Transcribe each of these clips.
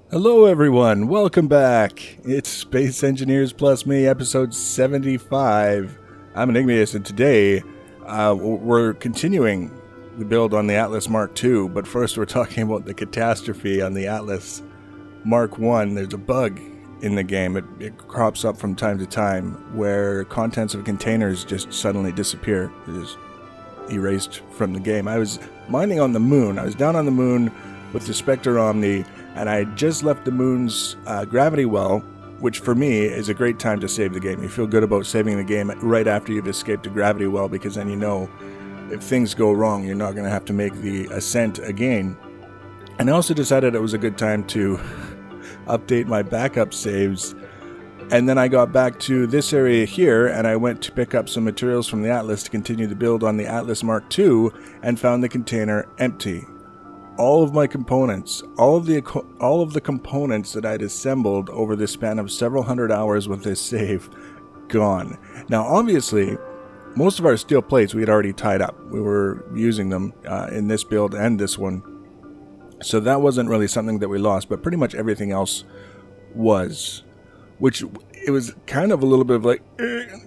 Hello everyone, welcome back. It's Space Engineers Plus Me, episode 75. I'm Enigmius, and today we're continuing the build on the Atlas Mk.II, but first we're talking about the catastrophe on the Atlas Mk.I. There's a bug in the game. It crops up from time to time where contents of containers just suddenly disappear. They're just erased from the game. I was mining on the moon. I was down on the moon with the Spectre Omni, and I had just left the moon's gravity well, which for me is a great time to save the game. You feel good about saving the game right after you've escaped a gravity well, because then you know if things go wrong, you're not going to have to make the ascent again. And I also decided it was a good time to update my backup saves. And then I got back to this area here, and I went to pick up some materials from the Atlas to continue the build on the Atlas Mk.II, and found the container empty. All of my components, all of the components that I'd assembled over the span of several hundred hours with this save, gone. Now, obviously, most of our steel plates we had already tied up. We were using them in this build and this one. So that wasn't really something that we lost, but pretty much everything else was. Which, it was kind of a little bit of like,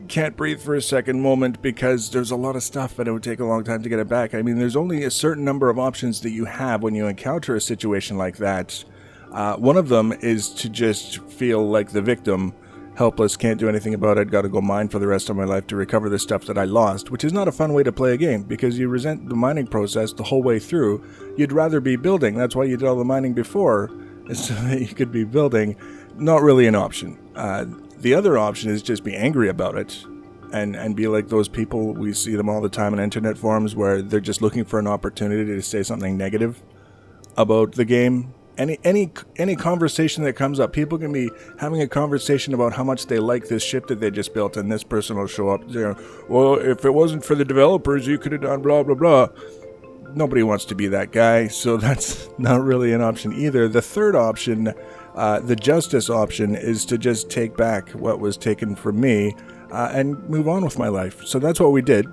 can't breathe for a second moment, because there's a lot of stuff and it would take a long time to get it back. I mean, there's only a certain number of options that you have when you encounter a situation like that. One of them is to just feel like the victim, helpless, can't do anything about it, gotta go mine for the rest of my life to recover the stuff that I lost, which is not a fun way to play a game, because you resent the mining process the whole way through. You'd rather be building. That's why you did all the mining before, so that you could be building. Not really an option. The other option is just be angry about it and be like those people. We see them all the time in internet forums where they're just looking for an opportunity to say something negative about the game. Any conversation that comes up, people can be having a conversation about how much they like this ship that they just built, and this person will show up, well, if it wasn't for the developers, you could have done blah, blah, blah. Nobody wants to be that guy, so that's not really an option either. The third option, the justice option, is to just take back what was taken from me and move on with my life. So that's what we did.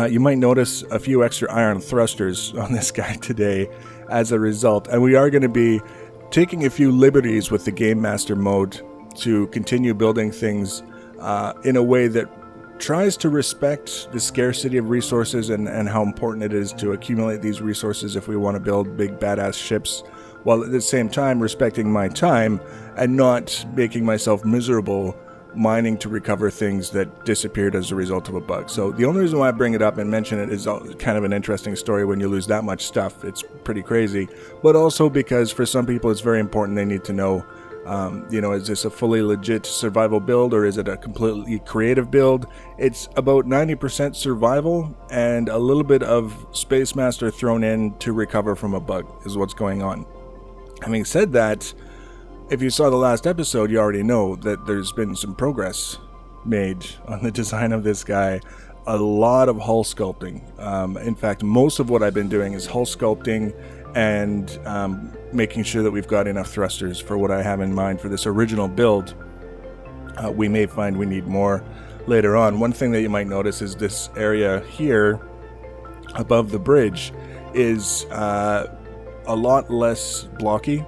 You might notice a few extra iron thrusters on this guy today as a result, and we are going to be taking a few liberties with the Game Master mode to continue building things in a way that tries to respect the scarcity of resources and how important it is to accumulate these resources if we want to build big badass ships, while at the same time respecting my time and not making myself miserable mining to recover things that disappeared as a result of a bug. So the only reason why I bring it up and mention it is kind of an interesting story when you lose that much stuff. It's pretty crazy, but also because for some people it's very important. They need to know, is this a fully legit survival build, or is it a completely creative build? It's about 90% survival and a little bit of Space Master thrown in to recover from a bug is what's going on. Having said that, if you saw the last episode, you already know that there's been some progress made on the design of this guy. A lot of hull sculpting. In fact, most of what I've been doing is hull sculpting and making sure that we've got enough thrusters for what I have in mind for this original build. We may find we need more later on. One thing that you might notice is this area here above the bridge is a lot less blocky.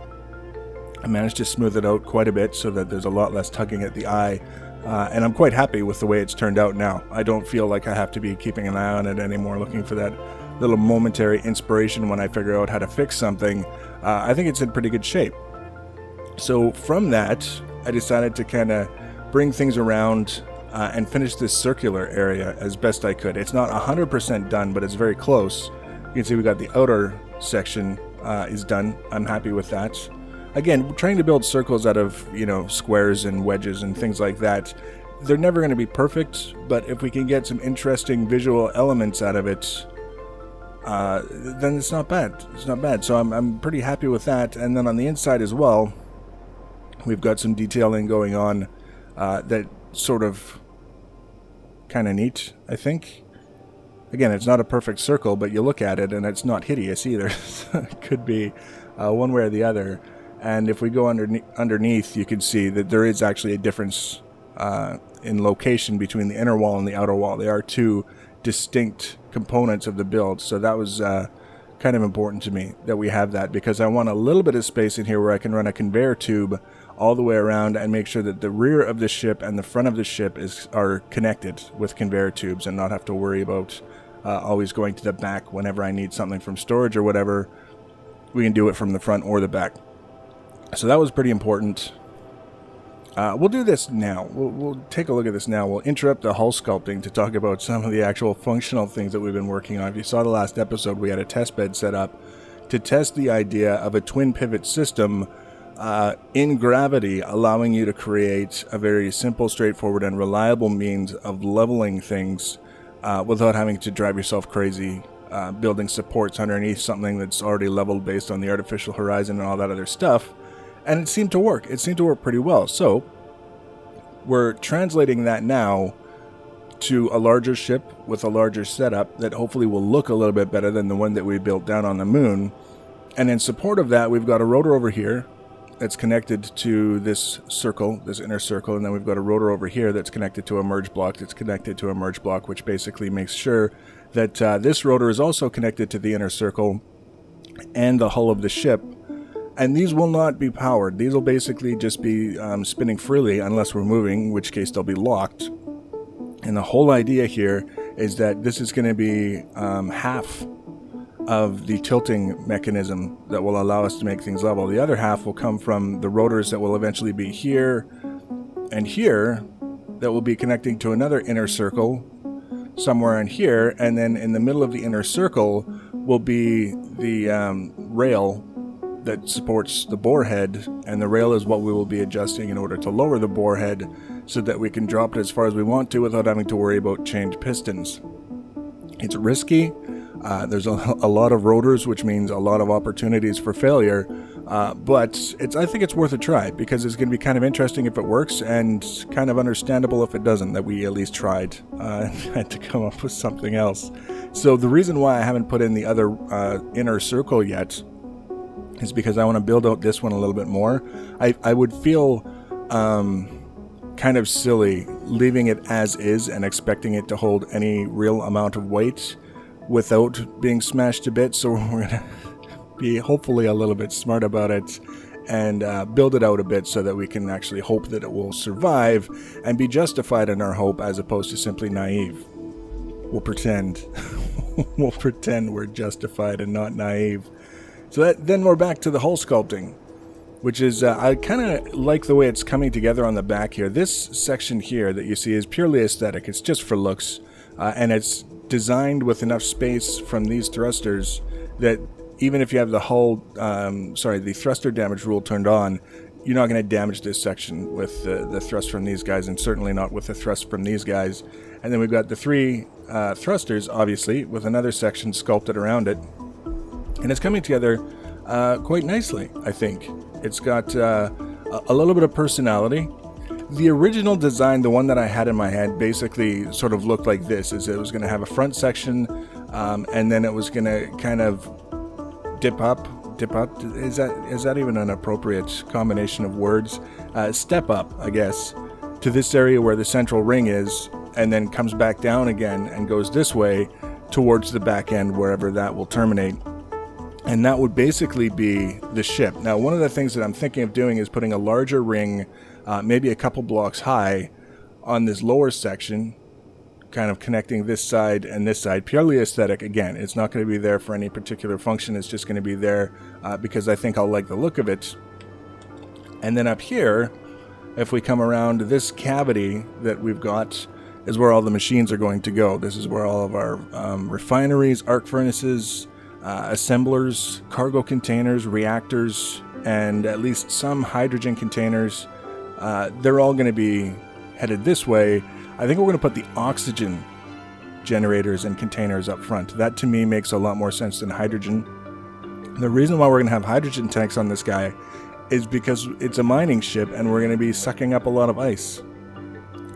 I managed to smooth it out quite a bit so that there's a lot less tugging at the eye, and I'm quite happy with the way it's turned out now. I don't feel like I have to be keeping an eye on it anymore, looking for that little momentary inspiration when I figure out how to fix something. I think it's in pretty good shape. So from that, I decided to kind of bring things around and finish this circular area as best I could. It's not 100% done, but it's very close. You can see we got the outer section is done. I'm happy with that. Again, trying to build circles out of, squares and wedges and things like that, they're never going to be perfect, but if we can get some interesting visual elements out of it, then it's not bad. It's not bad. So I'm pretty happy with that. And then on the inside as well, we've got some detailing going on that sort of kind of neat, I think. Again, it's not a perfect circle, but you look at it and it's not hideous either. It could be one way or the other. And if we go underneath, you can see that there is actually a difference in location between the inner wall and the outer wall. They are two distinct components of the build. So that was kind of important to me that we have that, because I want a little bit of space in here where I can run a conveyor tube all the way around and make sure that the rear of the ship and the front of the ship are connected with conveyor tubes, and not have to worry about always going to the back whenever I need something from storage or whatever. We can do it from the front or the back. So that was pretty important. We'll do this now. We'll take a look at this now. We'll interrupt the hull sculpting to talk about some of the actual functional things that we've been working on. If you saw the last episode, we had a test bed set up to test the idea of a twin pivot system in gravity, allowing you to create a very simple, straightforward, and reliable means of leveling things without having to drive yourself crazy, building supports underneath something that's already leveled based on the artificial horizon and all that other stuff. And it seemed to work. It seemed to work pretty well. So we're translating that now to a larger ship with a larger setup that hopefully will look a little bit better than the one that we built down on the moon. And in support of that, we've got a rotor over here that's connected to this circle, this inner circle, and then we've got a rotor over here that's connected to a merge block that's connected to a merge block, which basically makes sure that this rotor is also connected to the inner circle and the hull of the ship. And these will not be powered. These will basically just be spinning freely unless we're moving, in which case they'll be locked. And the whole idea here is that this is going to be half of the tilting mechanism that will allow us to make things level. The other half will come from the rotors that will eventually be here and here, that will be connecting to another inner circle somewhere in here. And then in the middle of the inner circle will be the rail that supports the bore head, and the rail is what we will be adjusting in order to lower the bore head so that we can drop it as far as we want to without having to worry about change pistons. It's risky. There's a lot of rotors, which means a lot of opportunities for failure, but I think it's worth a try, because it's going to be kind of interesting if it works, and kind of understandable if it doesn't, that we at least tried and had to come up with something else. So the reason why I haven't put in the other inner circle yet is because I want to build out this one a little bit more. I would feel kind of silly leaving it as is and expecting it to hold any real amount of weight without being smashed to bits. So we're going to be hopefully a little bit smart about it and build it out a bit so that we can actually hope that it will survive and be justified in our hope, as opposed to simply naive. We'll pretend. We'll pretend we're justified and not naive. So then we're back to the hull sculpting, which is, I kind of like the way it's coming together on the back here. This section here that you see is purely aesthetic. It's just for looks, and it's designed with enough space from these thrusters that even if you have the the thruster damage rule turned on, you're not going to damage this section with the thrust from these guys, and certainly not with the thrust from these guys. And then we've got the three thrusters, obviously, with another section sculpted around it. And it's coming together quite nicely, I think. It's got a little bit of personality. The original design, the one that I had in my head, basically sort of looked like this. Is it was going to have a front section, and then it was going to kind of dip up. Is that even an appropriate combination of words? Step up, I guess, to this area where the central ring is, and then comes back down again and goes this way towards the back end, wherever that will terminate. And that would basically be the ship. Now, one of the things that I'm thinking of doing is putting a larger ring, maybe a couple blocks high, on this lower section, kind of connecting this side and this side. Purely aesthetic. Again, it's not going to be there for any particular function. It's just going to be there because I think I'll like the look of it. And then up here, if we come around, this cavity that we've got is where all the machines are going to go. This is where all of our refineries, arc furnaces, assemblers, cargo containers, reactors, and at least some hydrogen containers, they're all going to be headed this way. I think we're going to put the oxygen generators and containers up front. That to me makes a lot more sense than hydrogen. The reason why we're going to have hydrogen tanks on this guy is because it's a mining ship and we're going to be sucking up a lot of ice.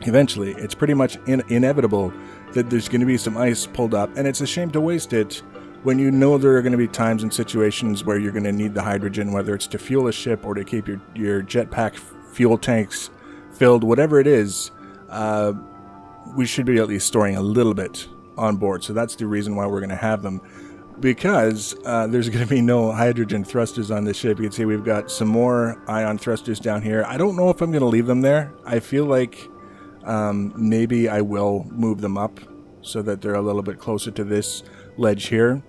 Eventually, it's pretty much inevitable that there's going to be some ice pulled up, and it's a shame to waste it when you know there are going to be times and situations where you're going to need the hydrogen, whether it's to fuel a ship or to keep your jetpack fuel tanks filled, whatever it is. We should be at least storing a little bit on board. So that's the reason why we're going to have them. because there's going to be no hydrogen thrusters on this ship. You can see we've got some more ion thrusters down here. I don't know if I'm going to leave them there. I feel like maybe I will move them up so that they're a little bit closer to this ledge here.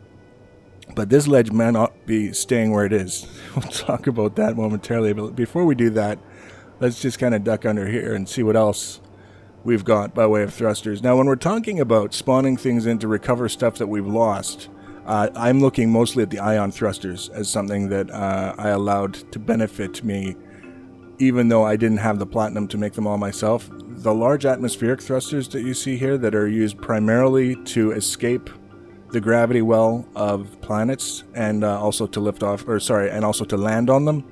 But this ledge may not be staying where it is. We'll talk about that momentarily. But before we do that, let's just kind of duck under here and see what else we've got by way of thrusters. Now, when we're talking about spawning things in to recover stuff that we've lost, I'm looking mostly at the ion thrusters as something that I allowed to benefit me, even though I didn't have the platinum to make them all myself. The large atmospheric thrusters that you see here that are used primarily to escape the gravity well of planets and also to lift off, and also to land on them.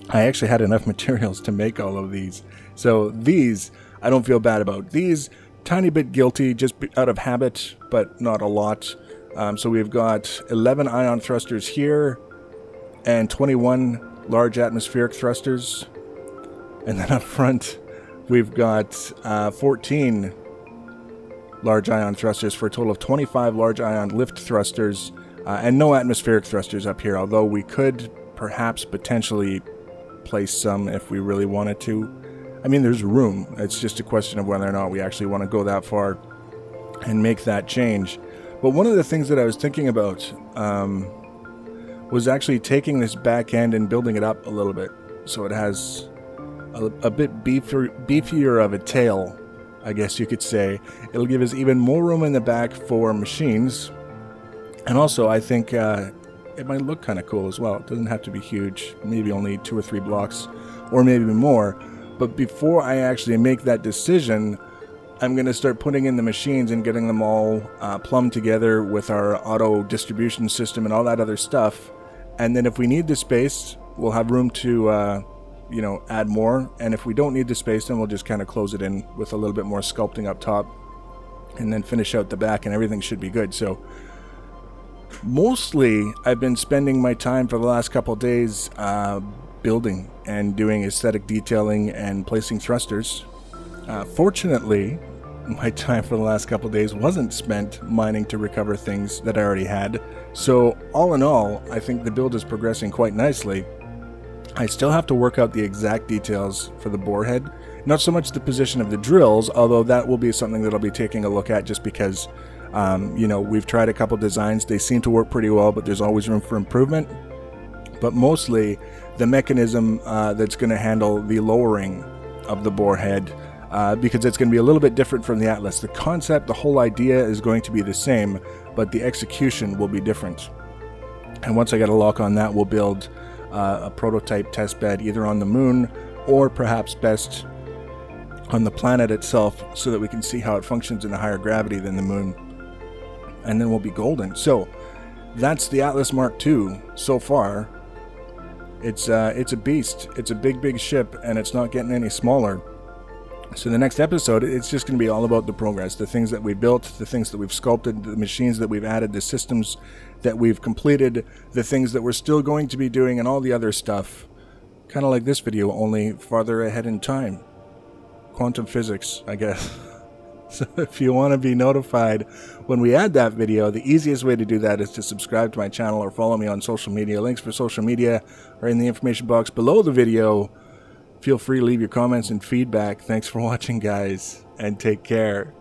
I actually had enough materials to make all of these. So these I don't feel bad about. These, tiny bit guilty, just out of habit, but not a lot. So we've got 11 ion thrusters here, and 21 large atmospheric thrusters. And then up front, we've got 14 large ion thrusters for a total of 25 large ion lift thrusters, and no atmospheric thrusters up here, although we could perhaps potentially place some if we really wanted to. I mean, there's room. It's just a question of whether or not we actually want to go that far and make that change. But one of the things that I was thinking about was actually taking this back end and building it up a little bit so it has a bit beefier of a tail, I guess you could say. It'll give us even more room in the back for machines. And also, I think it might look kind of cool as well. It doesn't have to be huge, maybe only 2 or 3 blocks, or maybe more. But before I actually make that decision, I'm going to start putting in the machines and getting them all plumbed together with our auto distribution system and all that other stuff. And then if we need the space, we'll have room to, add more. And if we don't need the space, then we'll just kind of close it in with a little bit more sculpting up top and then finish out the back, and everything should be good. So mostly I've been spending my time for the last couple of days building and doing aesthetic detailing and placing thrusters. Fortunately, my time for the last couple of days wasn't spent mining to recover things that I already had. So all in all, I think the build is progressing quite nicely. I still have to work out the exact details for the bore head. Not so much the position of the drills, although that will be something that I'll be taking a look at just because, we've tried a couple designs. They seem to work pretty well, but there's always room for improvement. But mostly the mechanism that's going to handle the lowering of the bore head, because it's going to be a little bit different from the Atlas. The concept, the whole idea is going to be the same, but the execution will be different. And once I get a lock on that, we'll build a prototype test bed either on the moon or perhaps best on the planet itself so that we can see how it functions in a higher gravity than the moon. And then we'll be golden. So that's the Atlas Mk.II so far. It's a beast. It's a big ship, and it's not getting any smaller. So the next episode, it's just going to be all about the progress, the things that we built, the things that we've sculpted, the machines that we've added, the systems that we've completed, the things that we're still going to be doing, and all the other stuff. Kind of like this video, only farther ahead in time. Quantum physics, I guess. So if you want to be notified when we add that video, the easiest way to do that is to subscribe to my channel or follow me on social media. Links for social media are in the information box below the video. Feel free to leave your comments and feedback. Thanks for watching, guys, and take care.